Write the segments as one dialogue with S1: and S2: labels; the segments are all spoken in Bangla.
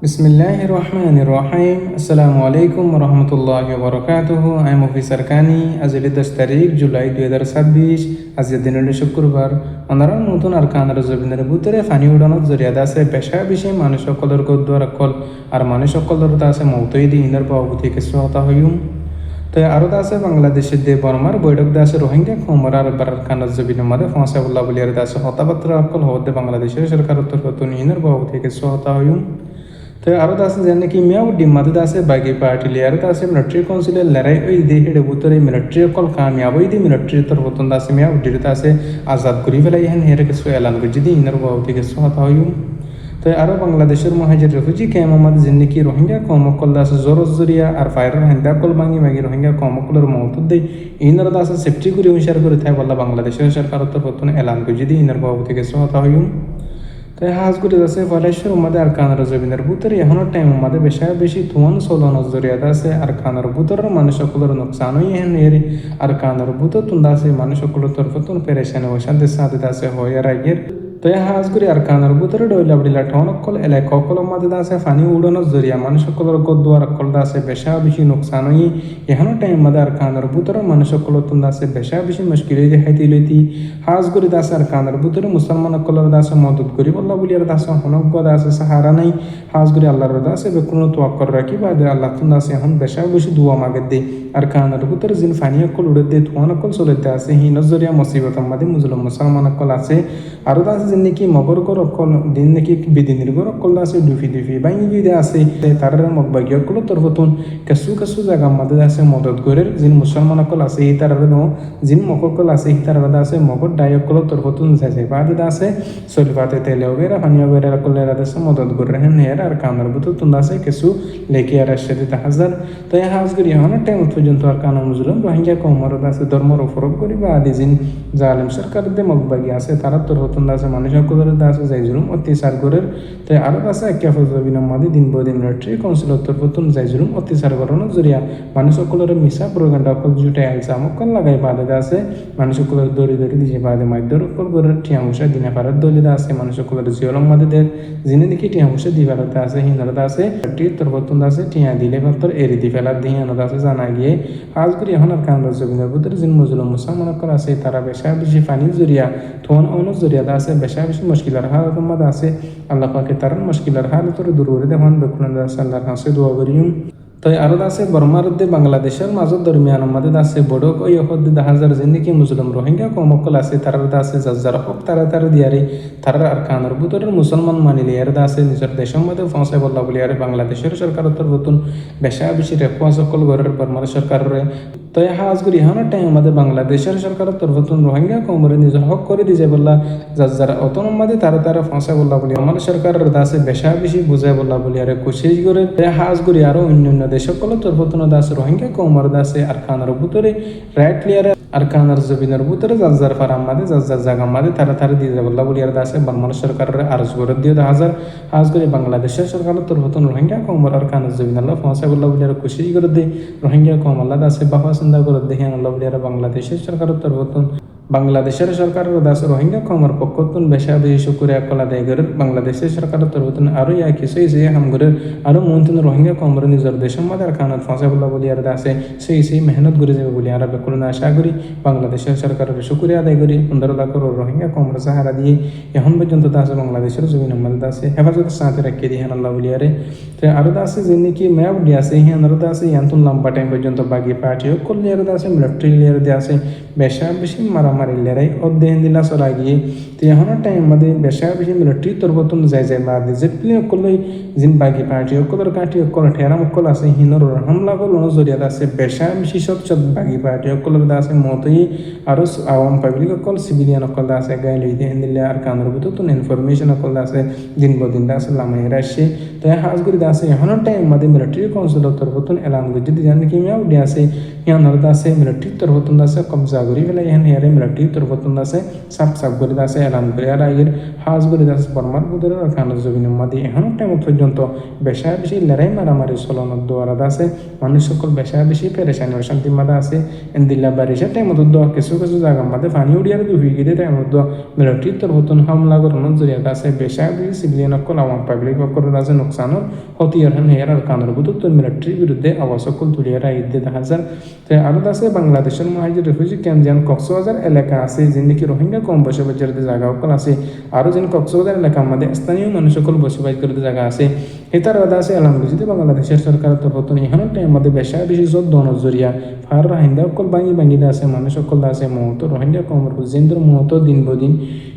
S1: বিসমিল্লাহির রহমানির রহিম। আসসালামু আলাইকুম রহমতুল্লাহি বরকাতুহু। আই এম অফিসার কানি। আজ 10 তারিখ জুলাই 2026। আজকের দিন হলো শুক্রবার। ওনারা নতুন আর কানার জবিনের ভিতরে ফানি উড়ানোর জরিয়াদা আছে পেশা বেশি মানুষ সকলের গদ্দার অকল আর মানুষ সকলের আছে মৌতই দিন ইনার বাবু থেকে শ্রোতা হইম। তো আরও আছে বাংলাদেশের দে বর্মার বৈঠক আছে রোহিঙ্গা খমর আর বারার কানার জবিনের মাঝে ফসাবুল্লাহ বলি আর আছে হতাবাত্রা অকল হতে বাংলাদেশের সরকার উত্তর কতুন ইনার বাবু থেকে শ্রোতা হইম। তো আরও আছে যেন কি মিয়াও ডিমাদত আছে বাকি পার্টি লেয়ারত আছে মিলিটারি কাউন্সিলের লড়াই ওই দেহের বুতরে মিলিটারি অকল কামিয়াব ওই দিয়ে মিলিটারি তোর হতন আছে মিয়াও ডিরত আছে আজাদ করি ফেলাই হেন হেরে কিছু এলান করছি দিয়ে ইনার বাবুতে কিছু হতা হইম। তো আরও বাংলাদেশের মহাজের রেফুজি ক্যাম্প আমাদের যেন কি রোহিঙ্গা কমকল আছে জরিয়া আর ফায়ার হেন্দা কল ভাঙি মাগি রোহিঙ্গা কমকলের মহত্ব দেয় ইনার আছে সেফটি করে উইসার করে থাকে বললা বাংলাদেশের সরকার তোর হতন এলান করছি দিয়ে ইনার বাবুতে কিছু হতা হইম। তো হাজগুড়ি আছে ফলেশ্বর মধ্যে আর কানার জমিনের ভিতরে এখনো টাইম মধ্যে বেশি থুয়ান সোলানোর জরিয়াত আছে আর কানার ভিতরের মানুষ সকলের নোকসানই এহেন এরি আর কানার ভিতর তুন্দা আছে মানুষ সকলের তরফ তুন পেরেশানি ওসাদ সাদিত আছে হয় আর আগের। তো হাজগুড়ি আর কানার ভিতরে ডইলা বডিলা ঠন অকল এলাকা অকলের মধ্যে আছে ফানি উড়ানোর জরিয়া মানুষ সকলের গদ্দুয়ার অকল আছে বেশি নোকসানই এখনো টাইম মধ্যে আর কানার ভিতরে মানুষ সকলের তুন্দা আছে বেশি মুশকিল দেখাইতে লইতি হাজগুড়ি দাস আর কানার ভিতরে মুসলমান অকলের দাসে মদত করি বল্লা বলি আর দাস হনজ্ঞ দাসে সাহারা নাই হাজগুড়ি আল্লাহর দাসে বেকুনো তোয়াক্কর রাখি বাদে আল্লাহ তুন্দা আছে এখন বেশি দুয়া মাগে দে আর কানার ভিতরে যিন ফানি অকল উড়ে দে থুয়ান অকল চলিতে আছে হিন জরিয়া মুসিবত মাদে মুসলমান অকল আছে আরও দাস যেন নাকি মগর গর অকল দিন নাকি বিদিনের গর অকল আছে দুফি বাইনি যদি আছে তার মগবাগী অকল তোর হতুন কেসু জায়গা মাদে আছে মদত করে যিন মুসলমান অকল আছে এই তার যিন মকল আছে এই তার আছে মগর ডাই অকল তোর হতুন যাই বাদে আছে সলিফাতে তেলে ওগেরা পানীয় বেড়া অকলের আছে মদত করে হেন হের আর কানার বুতো তুন আছে কিছু লেখি আর সাথে হাজার তো এই হাজগুড়ি এখন টাইম পর্যন্ত আর কানা মুজলুম রোহিঙ্গা কমর আছে ধর্মর ফরক করি বা আদি যিন জালিম সরকার দে মগবাগী আছে তারা তোর হতুন আছে মানুষ সকলের আছে যাই জুলুম অত্যাচার করের তাই আরও আছে একেফিনের মাঝে দিন বদিন মিলিটারি কাউন্সিল উত্তর পতন যাই জুলুম অত্যাচার করানোর জরিয়া মানুষ সকলের মিশা প্রোগান্ডা অকল জুটে আইসা আমকল লাগাই বাদে আছে মানুষ সকলের দড়ি দিছে বাদে মাইদর অকল করে টিয়া মুসা দিনে পারার দলিদা আছে মানুষ সকলের জিয়লম মাদে দের যিনি দেখি টিয়া মুসা দি ফেলাতে আছে হিন্দরতা আছে তোর পতন আছে টিয়া দিলে তোর এরি দি ফেলার দিয়ে আনন্দ আছে জানা গিয়ে আজ করি এখন আর কান্দ জমিনের ভিতরে যিনি মজলুম মুসলমান অকল আছে তারা বেশি পানির জরিয়া থন অন্য জরিয়াদা আছে বেশি মুশকিলের হালত মধ্যে আছে আল্লাহ পাকে তার মুশকিলের হালত দূর করে দেওয়ান বেকুন আল্লাহর কাছে দোয়া করিম। তাই আরও আছে বর্মার দে বাংলাদেশের মাজত দরমিয়ান মধ্যে আছে বড়ক ওই হদ হাজার জিন্দিকি মুসলিম রোহিঙ্গা কমকল আছে তার আছে যার হক তারা দিয়ারে তারা আর কানার ভিতরের মুসলমান মানিলে এর আছে নিজের দেশের মধ্যে পৌঁছাই বললা বলি আর বাংলাদেশের সরকার তোর নতুন বেশি রেফুয়া সকল গরের বর্মার সরকারের তো হাজগুড়ি এখনো টাইম আমাদের বাংলাদেশের সরকারের তরফ রোহিঙ্গা কমরে নিজের হক করে দিছে বললা যারা অতনম মাদে তারা ফাঁসা বললা বলি আমার সরকারের দাসে বেশি বুঝাই বললা বলি আর কোশিশ করে হাজগুড়ি আরো অন্যান্য দেশ সকল তরফ দাস রোহিঙ্গা কমর দাসে আর কানার ভিতরে রাইট ক্লিয়ার আর কানার জবিনের ভিতরে যার ফারাম মাদে যার জায়গা মাদে তারা দিয়ে বললা বলি আর দাসে বাংলাদেশ সরকারের আরজ করে দিয়ে হাজার হাজগুড়ি বাংলাদেশের সরকারের তরফ রোহিঙ্গা কমর আর কানার জবিন আল্লাহ ফাঁসা বললা বলি আর কোশিশ করে দিয়ে রোহিঙ্গা কম আল্লাহ দাসে বাবা চিন্তা করে দেখে আল্লাহ বলি আর বাংলাদেশের সরকারের তরফ বাংলাদেশের সরকারের দাস রোহিঙ্গা কমর পক্ষতুন বেশি শুক্রিয়া কলা দেয় করে বাংলাদেশের সরকারের তরফ আরও ইয়া কিছুই যে হামগরের আরও মন্ত্রী রোহিঙ্গা কমর নিজের দেশের মধ্যে আর খানাত ফাঁসা বলা বলি আর দাসে সেই মেহনত করে যাবে বলি আর বেকুলনা আশা করি বাংলাদেশের সরকারের শুক্রিয়া আদায় করি 15 লাখ রোহিঙ্গা কমর সাহারা দিয়ে এখন পর্যন্ত দাসে বাংলাদেশের জমিন মধ্যে দাসে হেফাজতের সাথে রাখি দিয়ে আল্লাহ বলি আরে তো আরও দাসে যিনি কি ম্যাপ দিয়ে আছে হ্যাঁ আরও দাসে ইয়ান্তুন লম্বা টাইম পর্যন্ত বাকি পার্টিও করলে আর দাসে মিলিটারি লেয়ার দিয়ে আছে বেশি মারামারি লেরাই অধ্যয়ন দিলা চলা গিয়ে তো এখনো টাইম মধ্যে বেশি মিলিটারি তরবতন যাই বাদে যে প্লে অকলই যিন বাকি পার্টি অকলের কাঠি অকল ঠেরাম অকল আছে হিনর হামলা করলো জরিয়াত আছে বেশি সব বাকি পার্টি অকলের আছে মতই আরও আওয়াম পাবলিক অকল সিভিলিয়ান অকল আছে গাই লই দিয়ে দিলে আর কানের ভিতর তো ইনফরমেশন অকল আছে দিন বদিন আছে লামাইয়ের আসছে তো হাজগুড়ি আছে এখনো টাইম মধ্যে মিলিটারি কাউন্সিলের তরফতন এলান করছে জানি কি মিয়াও দিয়ে আছে ইয়ানোর আছে মিলিটারি তরফতন আছে কবজা করি ফেলে এখানে হেরে মিলিটারি তরফতন আছে সাপ করে আছে এলান করে আর আগের হাজ করে দাস বর্মার বুধের আর কান জমিনের মাদি এখন টাইম পর্যন্ত বেশা বেশি লড়াই মারামারি চলনের দোয়ারাত আছে মানুষ সকল বেশা বেশি পেরেশানি অশান্তির মাদা আছে এন্দিল্লা বারিশা টাইমত কিছু কিছু জায়গার মধ্যে পানি উড়িয়ার হয়ে গেলে টাইমত মিলিটারির তরফতন হামলা করানোর জরিয়াত আছে বেশা বেশি সিভিলিয়ান অকল আওয়াম পাবলিক অকল আছে নোকসানোর হতিয়ার হান হেয়ার আর কানের বুধ মিলিটারির বিরুদ্ধে আওয়াজ সকল তুলিয়ার ঈদে দেখা যায় আরও আছে বাংলাদেশের মহাজির রিফিউজি ক্যাম্প যেন কক্সবাজার এলাকা আছে যে নাকি রোহিঙ্গা কম বসবাস করতে জায়গা সকল আছে আরও যেন কক্সবাজার এলাকার মধ্যে স্থানীয় মানুষ সকল বসবাস করতে জায়গা আছে এটার বাদে আছে আলহামদুলিল্লাহ বাংলাদেশের সরকার তরফতন এখন টাইম মধ্যে বেশা বেশি সব দনজরিয়া ফার রোহিঙ্গা সকল ভাঙি আছে মানুষ সকল আছে মহতো রোহিঙ্গা কমর হুজেন্দ্র মহতো দিন বদিন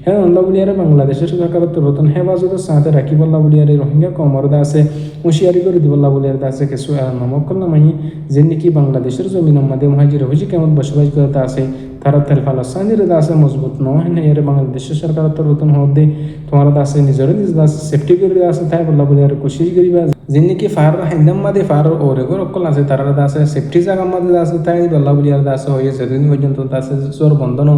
S1: হ্যাঁ আল্লাহ বলিয়ারে বাংলাদেশের সরকার তরফতন হেফাজতের সাথে রাখি বল্লা বলিয়ারে রোহিঙ্গা কমর আছে হুঁশিয়ারি করে দিবল্লা বলিয়ার আছে কিছু নামক নামাই যে নাকি বাংলাদেশের জমিনের মধ্যে মহাজির হুজি কেমন বসবাস করতে আছে তারা তেল ফালাস্তানির আছে মজবুত নয় এর বাংলাদেশের সরকার তরফতন হতে তোমার আছে নিজের নিজ সেফটি করে আছে তাই বল্লা বলিয়ারে কোশিশ করিবা যে নাকি ফার হিন্দাম মাদে ফার ওরেগর অকল আছে তারা আছে সেফটি জায়গার মধ্যে আছে তাই বল্লা বলিয়ার আছে হয়ে যেতদিন পর্যন্ত আছে চোর বন্ধন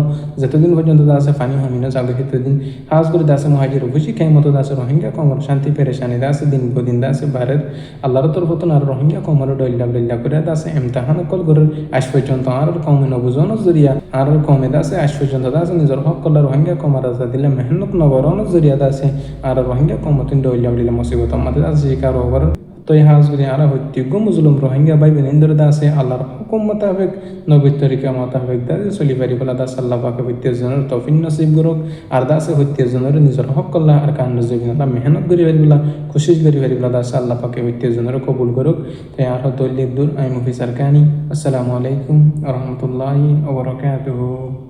S1: যেতদিন পর্যন্ত আছে পানি হমিনা যাবে সেতদিন হাজ করে আছে মহাজির হুজি কেমত আছে রোহিঙ্গা কমর শান্তি পেরেশানি আছে দিন বদিন আছে ভারত আল্লাহর তরফতন আর রোহিঙ্গা কমর ডল্লা করে আছে এমতাহান অকল করে আজ পর্যন্ত আর কমে নবুজন জরিয়া আর কমে আছে আজ পর্যন্ত আছে নিজের হক কল্লা রোহিঙ্গা কমার আছে দিলে মেহনত নগরণ জরিয়া আছে আর রোহিঙ্গা কমতিন ডল্লা মুসিবত আমাদের আছে শিকার হবার তো এই হাজ করে আর হত্যুগ্য মুসলিম রোহিঙ্গা ভাই বেনেন্দ্র দাসে আল্লাহর হুকুম মোতাবেক নবীর তরিকা মোতাবেক দাসে চলি পারি বলা দাস আল্লাহ পাকে হত্যাজনের তফিন নসিব করুক আর দাসে হত্যাজনের নিজের হক কল্লা আর কান নজবিনা মেহনত করি পারিবলা কোশিশ করি পারিবলা দাস আল্লাহ পাকে হত্যাজনের কবুল করুক তাই আর দলিল দূর আই মুফি সারকানি আসসালামু আলাইকুম রহমতুল্লাহি ওয়া বারাকাতুহু।